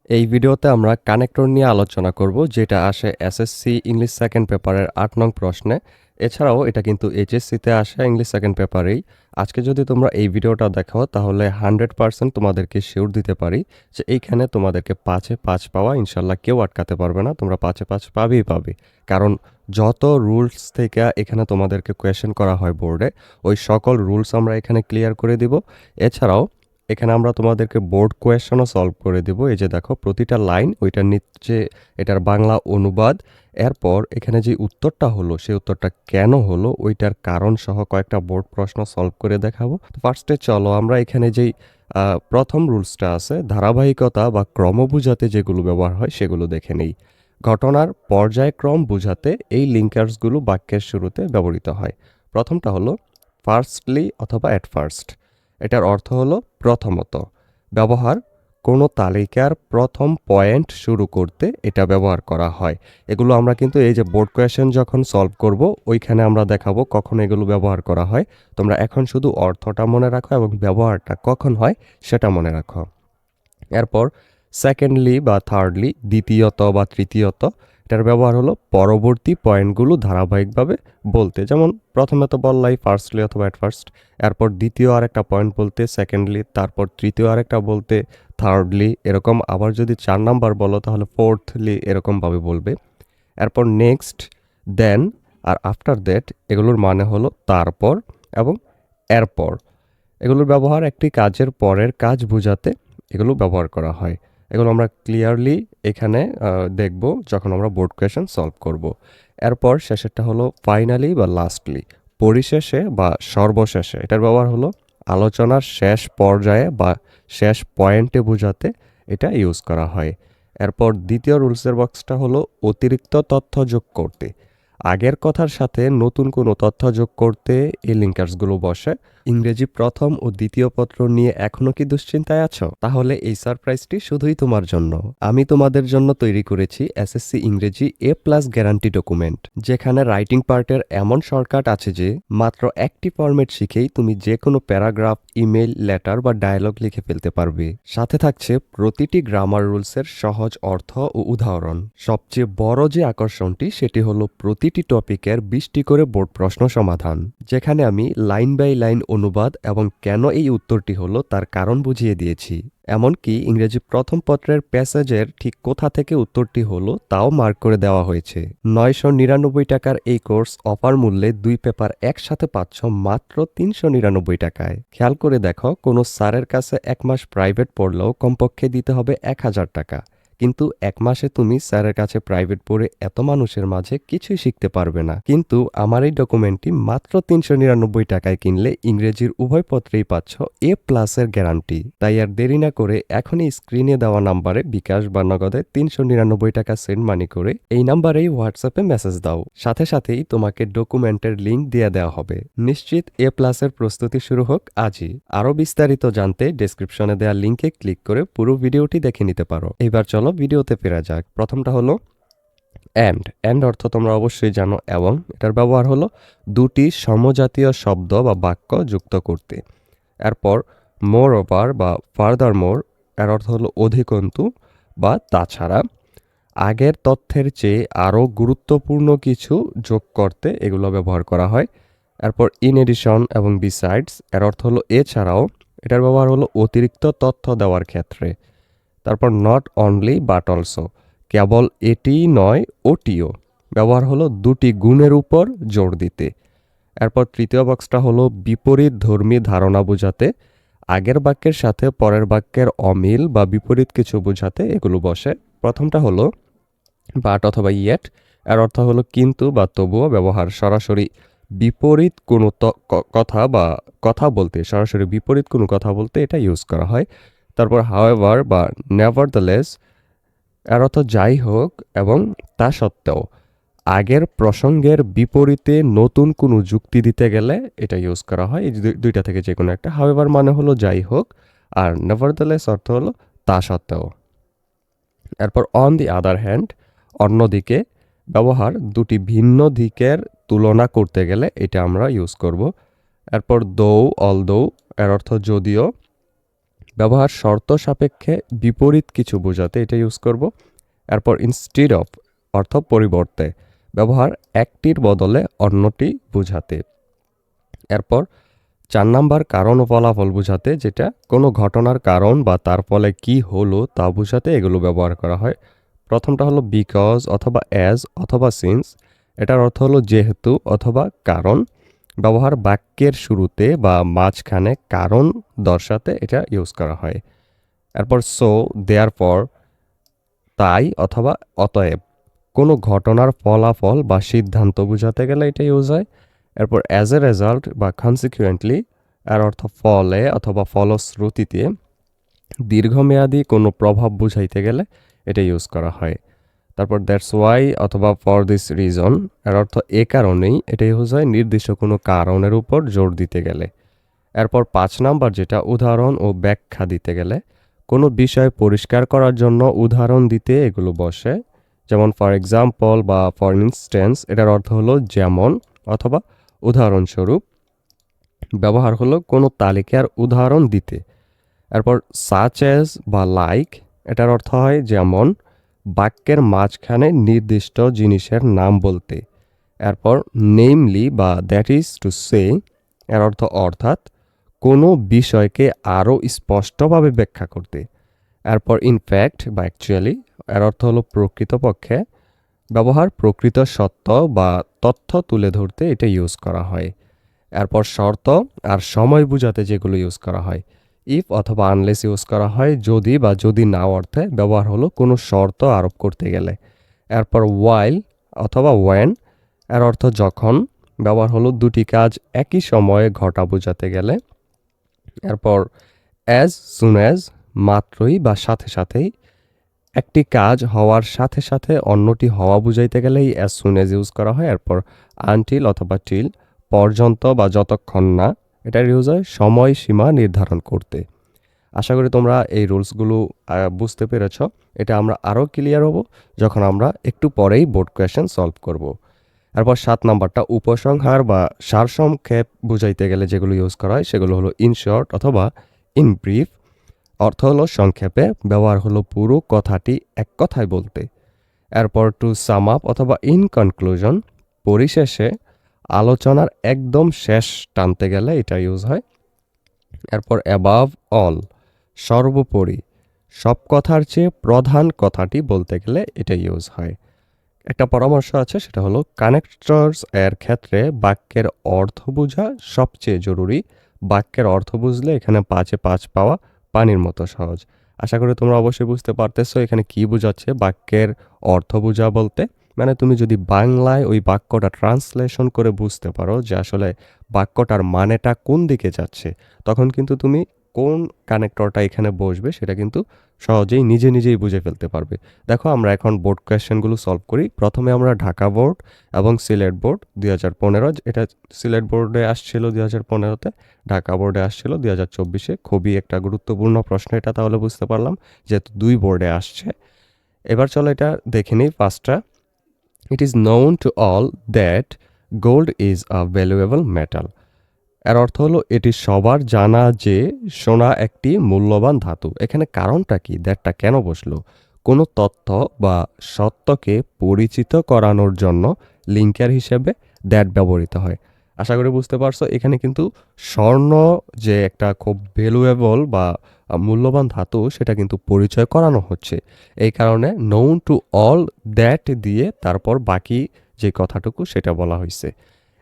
এই ভিডিওতে আমরা কানেক্টর নিয়ে আলোচনা করব, যেটা আসে এসএসসি ইংলিশ সেকেন্ড পেপারের ৮ নং প্রশ্নে। এছাড়াও এটা কিন্তু এইচএসসিতে আসে ইংলিশ সেকেন্ড পেপারেই। আজকে যদি তোমরা এই ভিডিওটা দেখো তাহলে 100% তোমাদেরকে শিওর দিতে পারি যে এইখানে তোমাদেরকে 5-এ 5 পাওয়া ইনশাল্লাহ কেউ আটকাতে পারবে না। তোমরা 5-এ 5 পাবেই পাবে, কারণ যত রুলস থেকে এখানে তোমাদেরকে কোয়েশ্চেন করা হয় বোর্ডে, ওই সকল রুলস আমরা এখানে ক্লিয়ার করে দিব। এছাড়াও এখানে আমরা তোমাদেরকে বোর্ড কোয়েশ্চনও সলভ করে দেব। এই যে দেখো প্রতিটা লাইন, ওইটার নিচে এটার বাংলা অনুবাদ, এরপর এখানে যে উত্তরটা হলো সেই উত্তরটা কেন হলো ওইটার কারণ সহ কয়েকটা বোর্ড প্রশ্ন সলভ করে দেখাবো। তো ফার্স্টে চলো আমরা এখানে যেই প্রথম রুলসটা আছে, ধারাবাহিকতা বা ক্রম বুঝাতে যেগুলো ব্যবহার হয় সেগুলো দেখে নেই। ঘটনার পর্যায়ক্রম বুঝাতে এই লিঙ্কার্সগুলো বাক্যের শুরুতে ব্যবহৃত হয়। প্রথমটা হলো ফার্স্টলি অথবা অ্যাট ফার্স্ট। এটার অর্থ হলো প্রথমত। ব্যবহার কোনো তালিকার প্রথম পয়েন্ট শুরু করতে এটা ব্যবহার করা হয়। এগুলো আমরা কিন্তু এই যে বোর্ড কোয়েশ্চেন যখন সলভ করব ওইখানে আমরা দেখাবো কখন এগুলো ব্যবহার করা হয়। তোমরা এখন শুধু অর্থটা মনে রাখো এবং ব্যবহারটা কখন হয় সেটা মনে রাখো। এরপর সেকেন্ডলি বা থার্ডলি, দ্বিতীয়ত বা তৃতীয়ত, এটার ব্যবহার হলো পরবর্তী পয়েন্টগুলো ধারাবাহিকভাবে বলতে। যেমন প্রথমে তো বললাই ফার্স্টলি অথবা অ্যাট ফার্স্ট, এরপর দ্বিতীয় আরেকটা পয়েন্ট বলতে সেকেন্ডলি, তারপর তৃতীয় আরেকটা বলতে থার্ডলি, এরকম। আবার যদি 4 নাম্বার বলো তাহলে ফোর্থলি, এরকমভাবে বলবে। এরপর নেক্সট, দেন আর আফটার দ্যাট, এগুলোর মানে হলো তারপর এবং এরপর। এগুলোর ব্যবহার একটি কাজের পরের কাজ বোঝাতে এগুলো ব্যবহার করা হয়। এগুলো আমরা ক্লিয়ারলি এখানে দেখব যখন আমরা বোর্ড কোয়েশ্চেন সলভ করব। এরপর শেষেরটা হলো ফাইনালি বা লাস্টলি, পরিশেষে বা সর্বশেষে। এটার ব্যবহার হলো আলোচনার শেষ পর্যায়ে বা শেষ পয়েন্টে বোঝাতে এটা ইউজ করা হয়। এরপর দ্বিতীয় রুলসের বক্সটা হলো অতিরিক্ত তথ্য যোগ করতে। আগের কথার সাথে নতুন কোনো তথ্য যোগ করতে এই লিঙ্কার্সগুলো বসে। ইংরেজি প্রথম ও দ্বিতীয় পত্র নিয়ে এখনো কি দুশ্চিন্তায় আছো? তাহলে এই সারপ্রাইজটি শুধুই তোমার জন্য। আমি তোমাদের জন্য তৈরি করেছি এসএসসি ইংরেজি A+ গ্যারান্টি ডকুমেন্ট, যেখানে রাইটিং পার্টের এমন শর্টকাট আছে যে মাত্র একটি ফরম্যাট শিখেই তুমি যে কোনো প্যারাগ্রাফ, ইমেল, লেটার বা ডায়লগ লিখে ফেলতে পারবে। সাথে থাকছে প্রতিটি গ্রামার রুলসের সহজ অর্থ ও উদাহরণ। সবচেয়ে বড় যে আকর্ষণটি সেটি হলো প্রতিটি টপিকের 20টি করে বোর্ড প্রশ্ন সমাধান, যেখানে আমি লাইন বাই লাইন অনুবাদ এবং কেন এই উত্তরটি হলো তার কারণ বুঝিয়ে দিয়েছি। এমনকি ইংরেজি প্রথম পত্রের প্যাসেজের ঠিক কোথা থেকে উত্তরটি হলো তাও মার্ক করে দেওয়া হয়েছে। 999 টাকার এই কোর্স অফার মূল্যে 2 পেপার একসাথে পাচ্ছ মাত্র 399 টাকায়। খেয়াল করে দেখো, কোনো স্যারের কাছে 1 মাস প্রাইভেট পড়লেও কমপক্ষে দিতে হবে 1000 টাকা, কিন্তু 1 মাসে তুমি স্যারের কাছে প্রাইভেট পড়ে এত মানুষের মাঝে কিছুই শিখতে পারবে না। কিন্তু আমার এই ডকুমেন্টটি মাত্র 399 টাকায় কিনলে ইংরেজির উভয় পত্রেই পাচ্ছ A+ এর গ্যারান্টি। তাই আর দেরি না করে এখনই স্ক্রিনে দেওয়া নাম্বারে বিকাশ বা নগদে 399 টাকা সেন্ড মানি করে এই নাম্বারেই হোয়াটসঅ্যাপে মেসেজ দাও। সাথে সাথেই তোমাকে ডকুমেন্টের লিঙ্ক দিয়ে দেওয়া হবে। নিশ্চিত A+ এর প্রস্তুতি শুরু হোক আজই। আরও বিস্তারিত জানতে ডেসক্রিপশনে দেওয়া লিঙ্কে ক্লিক করে পুরো ভিডিওটি দেখে নিতে পারো। এবার চলো ভিডিওতে ফেরা যাক। প্রথমটা হলো অ্যান্ড অর্থ তোমরা অবশ্যই জানো, এবং এটার ব্যবহার হলো দুটি সমজাতীয় শব্দ বা বাক্য যুক্ত করতে। এরপর মোর ওভার বা ফার্দার মোর, এর অর্থ হলো অধিকন্তু বা তাছাড়া। আগের তথ্যের চেয়ে আরও গুরুত্বপূর্ণ কিছু যোগ করতে এগুলো ব্যবহার করা হয়। এরপর ইন এডিশন এবং বিসাইডস, এর অর্থ হলো এছাড়াও। এটার ব্যবহার হলো অতিরিক্ত তথ্য দেওয়ার ক্ষেত্রে। তারপর নট অনলি বাট অলসো, কেবল এটিই নয় ওটিও, ব্যবহার হলো দুটি গুণের উপর জোর দিতে। এরপর তৃতীয় বক্সটা হলো বিপরীত ধর্মী ধারণা বোঝাতে। আগের বাক্যের সাথে পরের বাক্যের অমিল বা বিপরীত কিছু বোঝাতে এগুলো বসে। প্রথমটা হলো বাট অথবা ইয়েট, এর অর্থ হলো কিন্তু বা তবুও। ব্যবহার সরাসরি বিপরীত কোনো কথা বা কথা বলতে, সরাসরি বিপরীত কোনো কথা বলতে এটা ইউজ করা হয়। তারপর হাওয়েভার বা নেভারদ্যালেস, এর অর্থ যাই হোক এবং তা সত্ত্বেও। আগের প্রসঙ্গের বিপরীতে নতুন কোনো যুক্তি দিতে গেলে এটা ইউজ করা হয়। এই দুইটা থেকে যে কোনো একটা। হাওয়েভার মানে হলো যাই হোক, আর নেভারদ্যালেস অর্থ হলো তা সত্ত্বেও। এরপর অন দি আদার হ্যান্ড, অন্যদিকে। ব্যবহার দুটি ভিন্ন দিকের তুলনা করতে গেলে এটা আমরা ইউজ করব। এরপর দৌ অলদৌ, এর অর্থ যদিও। ব্যবহার শর্ত সাপেক্ষে বিপরীত কিছু বোঝাতে এটা ইউজ করব। এরপর ইনস্টিড অফ অর্থ পরিবর্তে, ব্যবহার একটির বদলে অন্যটি বোঝাতে। এরপর 4 নাম্বার কারণ ও ফলাফল বোঝাতে, যেটা কোনো ঘটনার কারণ বা তার ফলে কি হলো তা বোঝাতে এগুলো ব্যবহার করা হয়। প্রথমটা হলো বিকজ অথবা অ্যাজ অথবা সিন্স, এটার অর্থ হলো যেহেতু অথবা কারণ। ব্যবহার বাক্যের শুরুতে বা মাঝখানে কারণ দর্শাতে এটা ইউজ করা হয়। এরপর সো, দেয়ারফর তাই অথবা অতএব, কোনো ঘটনার ফলাফল বা সিদ্ধান্ত বোঝাতে গেলে এটা ইউজ হয়। এরপর অ্যাজ এ রেজাল্ট বা কনসিকুয়েন্টলি, এর অর্থ ফলে অথবা ফলশ্রুতিতে। দীর্ঘমেয়াদী কোনো প্রভাব বুঝাইতে গেলে এটা ইউজ করা হয়। তারপর দ্যাটস ওয়াই অথবা ফর দিস রিজন, এর অর্থ এ কারণেই, এটা ইউজ হয় নির্দিষ্ট কোনো কারণের উপর জোর দিতে গেলে। এরপর 5 নাম্বার যেটা উদাহরণ ও ব্যাখ্যা দিতে গেলে, কোনো বিষয় পরিষ্কার করার জন্য উদাহরণ দিতে এগুলো বসে। যেমন ফর এক্সাম্পল বা ফর ইনস্ট্যান্স, এটার অর্থ হলো যেমন অথবা উদাহরণস্বরূপ। ব্যবহার হলো কোনো তালিকার উদাহরণ দিতে। এরপর সাচ এজ বা লাইক, এটার অর্থ হয় যেমন বাক্যের মাঝখানে নির্দিষ্ট জিনিসের নাম বলতে। এরপর নেমলি বা দ্যাট ইজ টু সে, এর অর্থ অর্থাৎ কোনো বিষয়কে আরও স্পষ্টভাবে ব্যাখ্যা করতে। এরপর ইনফ্যাক্ট বা অ্যাকচুয়ালি, এর অর্থ হলো প্রকৃতপক্ষে। ব্যবহার প্রকৃত সত্য বা তথ্য তুলে ধরতে এটা ইউজ করা হয়। এরপর শর্ত আর সময় বোঝাতে যেগুলো ইউজ করা হয়, ইফ অথবা আনলেস ইউজ করা হয় যদি বা যদি না অর্থে। ব্যবহার হলো কোনো শর্ত আরোপ করতে গেলে। এরপর ওয়াইল অথবা ওয়েন, এর অর্থ যখন। ব্যবহার হলো দুটি কাজ একই সময়ে ঘটা বোঝাতে গেলে। এরপর অ্যাজ সুন অ্যাজ, মাত্রই বা সাথে সাথেই। একটি কাজ হওয়ার সাথে সাথে অন্যটি হওয়া বুঝাইতে গেলেই অ্যাজ সুন অ্যাজ ইউজ করা হয়। এরপর আনটিল অথবা টিল, পর্যন্ত বা যতক্ষণ না, এটার ইউজ হয় সময়সীমা নির্ধারণ করতে। আশা করি তোমরা এই রুলসগুলো বুঝতে পেরেছ। এটা আমরা আরও ক্লিয়ার হব যখন আমরা একটু পরেই বোর্ড কোয়েশ্চেন সলভ করব। এরপর 7 নাম্বারটা উপসংহার বা সারসংক্ষেপ বুঝাইতে গেলে যেগুলো ইউজ করা হয় সেগুলো হলো ইন শর্ট অথবা ইন ব্রিফ, অর্থ হলো সংক্ষেপে। ব্যবহার হলো পুরো কথাটি এক কথায় বলতে। এরপর টু সাম আপ অথবা ইন কনক্লুশন, পরিশেষে, আলোচনার একদম শেষ টানতে গেলে এটা ইউজ হয়। এরপর অ্যাবাভ অল, সর্বোপরি, সব কথার চেয়ে প্রধান কথাটি বলতে গেলে এটা ইউজ হয়। একটা পরামর্শ আছে, সেটা হলো কানেক্টরস এর ক্ষেত্রে বাক্যের অর্থ বোঝা সবচেয়ে জরুরি। বাক্যের অর্থ বুঝলে এখানে 5-এ 5 পাওয়া পানির মতো সহজ। আশা করি তোমরা অবশ্যই বুঝতে পারতেছো এখানে কি বোঝাচ্ছে বাক্যের অর্থ বোঝা বলতে। মানে তুমি যদি বাংলায় ওই বাক্যটা ট্রান্সলেশন করে বুঝতে পারো যে আসলে বাক্যটার মানেটা কোন দিকে যাচ্ছে, তখন কিন্তু তুমি কোন কানেক্টরটা এখানে বসবে সেটা কিন্তু সহজেই নিজেই বুঝে ফেলতে পারবে। দেখো আমরা এখন বোর্ড কোয়েশ্চেনগুলো সলভ করি। প্রথমে আমরা ঢাকা বোর্ড এবং সিলেট বোর্ড 2015, এটা সিলেট বোর্ডে আসছিল 2015-তে, ঢাকা বোর্ডে আসছিল 2024-এ। খুবই একটা গুরুত্বপূর্ণ প্রশ্ন এটা, তাহলে বুঝতে পারলাম যেহেতু দুই বোর্ডে আসছে। এবার চলো এটা দেখে নিই। ফার্স্টটা, it is known to all that gold is a valuable metal, এর অর্থ হলো এটি সবার জানা যে সোনা একটি মূল্যবান ধাতু। এখানে কারণটা কি, দ্যাটটা কেন বসলো? কোনো তথ্য বা সত্যকে পরিচিত করানোর জন্য লিঙ্কার হিসেবে দ্যাট ব্যবহৃত হয়। আশা করি বুঝতে পারছো এখানে কিন্তু স্বর্ণ যে একটা খুব ভ্যালুয়েবল বা মূল্যবান ধাতু সেটা কিন্তু পরিচয় করানো হচ্ছে। এই কারণে নোন টু অল দ্যাট দিয়ে তারপর বাকি যে কথাটুকু সেটা বলা হয়েছে।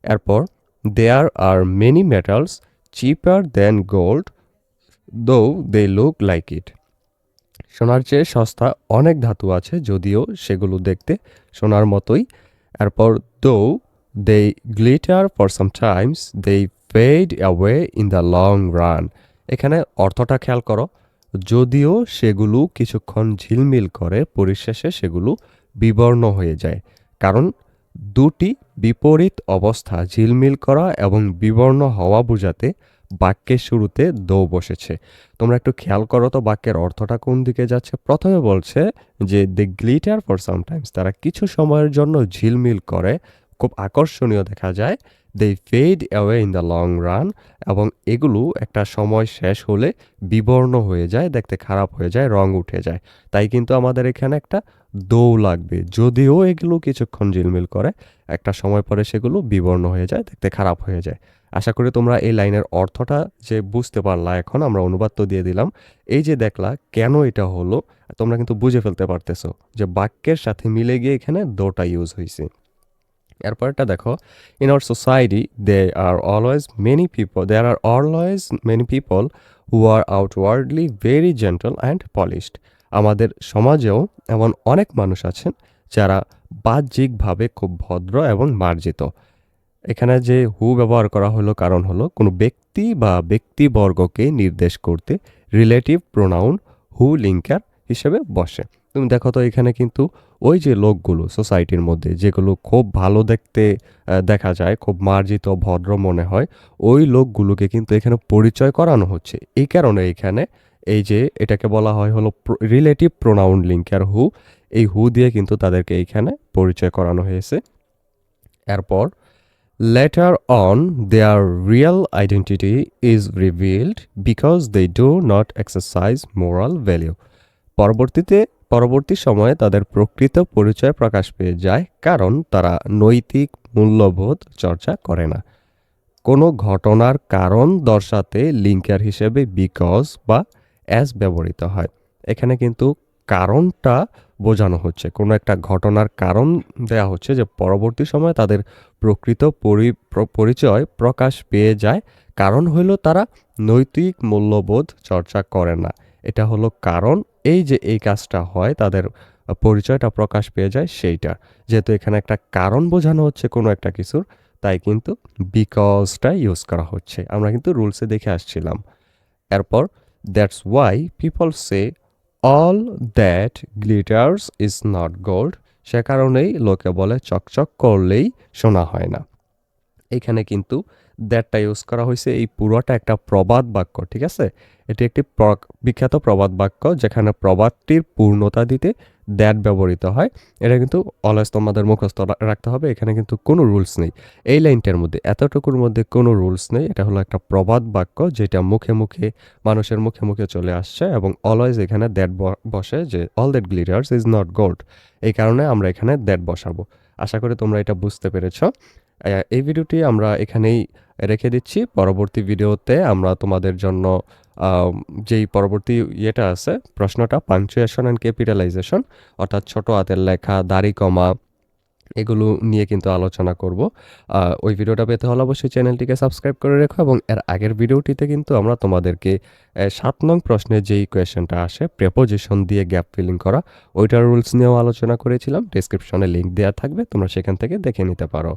এরপর there are many metals cheaper than gold though they look like it, সোনার চেয়ে সস্তা অনেক ধাতু আছে যদিও সেগুলো দেখতে সোনার মতোই। এরপর though they glitter for sometimes they fade away in the long run, এখানে অর্থটা খেয়াল করো, যদিও সেগুলো কিছুক্ষণ ঝিলমিল করে পরিশেষে সেগুলো বিবর্ণ হয়ে যায়। কারণ দুটি বিপরীত অবস্থা, ঝিলমিল করা এবং বিবর্ণ হওয়া বোঝাতে বাক্যের শুরুতে দো বসেছে। তোমরা একটু খেয়াল করো তো বাক্যের অর্থটা কোন দিকে যাচ্ছে। প্রথমে বলছে যে দে গ্লিটার ফর সামটাইমস, তারা কিছু সময়ের জন্য ঝিলমিল করে, খুব আকর্ষণীয় দেখা যায়, they fade away in the long run, এবং এগুলো একটা সময় শেষ হলে বিবর্ণ হয়ে যায়, দেখতে খারাপ হয়ে যায়, রং উঠে যায়। তাই কিন্তু আমাদের এখানে একটা দো লাগবে, যদিও এগুলো কিছুক্ষণ ঝিলমিল করে, একটা সময় পরে সেগুলো বিবর্ণ হয়ে যায়, দেখতে খারাপ হয়ে যায়। আশা করি তোমরা এই লাইনের অর্থটা যে বুঝতে পারলা। এখন আমরা অনুবাদ তো দিয়ে দিলাম। এই যে দেখলা কেন এটা হলো, তোমরা কিন্তু বুঝে ফেলতে পারতেছো যে বাক্যের সাথে মিলে গিয়ে এখানে দোটা ইউজ হয়েছে। এরপরটা দেখো, in our society there are always many people who are outwardly very gentle and polished. আমাদের সমাজেও এমন অনেক মানুষ আছেন যারা বাহ্যিকভাবে খুব ভদ্র এবং মার্জিত। এখানে যে হু ব্যবহার করা হলো কারণ হলো কোনো ব্যক্তি বা ব্যক্তিবর্গকে নির্দেশ করতে রিলেটিভ প্রোনাউন হু লিঙ্কার হিসেবে বসে। তুমি দেখো তো এখানে কিন্তু ওই যে লোকগুলো সোসাইটির মধ্যে যেগুলো খুব ভালো দেখতে দেখা যায়, খুব মার্জিত ভদ্র মনে হয়, ওই লোকগুলোকে কিন্তু এখানে পরিচয় করানো হচ্ছে। এই কারণে এখানে এই যে এটাকে বলা হয় হলো রিলেটিভ প্রোনাউন লিঙ্কার হু। এই হু দিয়ে কিন্তু তাদেরকে এইখানে পরিচয় করানো হয়েছে। এরপর later on, their real identity is revealed because they do not exercise moral value. পরবর্তী সময়ে তাদের প্রকৃত পরিচয় প্রকাশ পেয়ে যায় কারণ তারা নৈতিক মূল্যবোধ চর্চা করে না। কোনো ঘটনার কারণ দর্শাতে লিঙ্কার হিসেবে বিকজ বা অ্যাজ ব্যবহৃত হয়। এখানে কিন্তু কারণটা বোঝানো হচ্ছে, কোনো একটা ঘটনার কারণ দেয়া হচ্ছে যে পরবর্তী সময়ে তাদের প্রকৃত পরিচয় প্রকাশ পেয়ে যায়, কারণ হলো তারা নৈতিক মূল্যবোধ চর্চা করে না। এটা হলো কারণ, এই যে এই কাজটা হয় তাদের পরিচয়টা প্রকাশ পেয়ে যায় সেইটা। যেহেতু এখানে একটা কারণ বোঝানো হচ্ছে কোনো একটা কিছুর, তাই কিন্তু বিকজটা ইউজ করা হচ্ছে। আমরা কিন্তু রুলসে দেখে আসছিলাম। এরপর that's why people say all that glitters is not gold. সে কারণেই লোকে বলে চকচক করলেই সোনা হয় না। এখানে কিন্তু দ্যাটটা ইউজ করা হয়েছে, এই পুরোটা একটা প্রবাদ বাক্য, ঠিক আছে? এটি একটি বিখ্যাত প্রবাদ বাক্য যেখানে প্রবাদটির পূর্ণতা দিতে দ্যাট ব্যবহৃত হয়। এটা কিন্তু অলওয়েজ তোমাদের মুখস্থ রাখতে হবে। এখানে কিন্তু কোনো রুলস নেই এই লাইনটার মধ্যে, এতটুকুর মধ্যে কোনো রুলস নেই। এটা হলো একটা প্রবাদ বাক্য যেটা মুখে মুখে মানুষের মুখে মুখে চলে আসছে, এবং অলওয়েজ এখানে দ্যাট বসে যে all that glitters is not gold. এই কারণে আমরা এখানে দ্যাট বসাবো। আশা করি তোমরা এটা বুঝতে পেরেছ। এই ভিডিওটি আমরা এখানেই রেখে দিচ্ছি। পরবর্তী ভিডিওতে আমরা তোমাদের জন্য যেই পরবর্তী ইয়েটা আছে প্রশ্নটা, পাংচুয়েশন অ্যান্ড ক্যাপিটালাইজেশন, অর্থাৎ ছোট হাতের লেখা, দাড়ি কমা, এগুলো নিয়ে কিন্তু আলোচনা করব। ওই ভিডিওটা পেতে হলে অবশ্যই চ্যানেলটিকে সাবস্ক্রাইব করে রেখো, এবং এর আগের ভিডিওটিতে কিন্তু আমরা তোমাদেরকে 7 নং প্রশ্নের যেই কোয়েশ্চেনটা আসে প্রেপোজিশন দিয়ে গ্যাপ ফিলিং করা, ওইটার রুলস নিয়েও আলোচনা করেছিলাম। ডেসক্রিপশনে লিঙ্ক দেওয়া থাকবে, তোমরা সেখান থেকে দেখে নিতে পারো।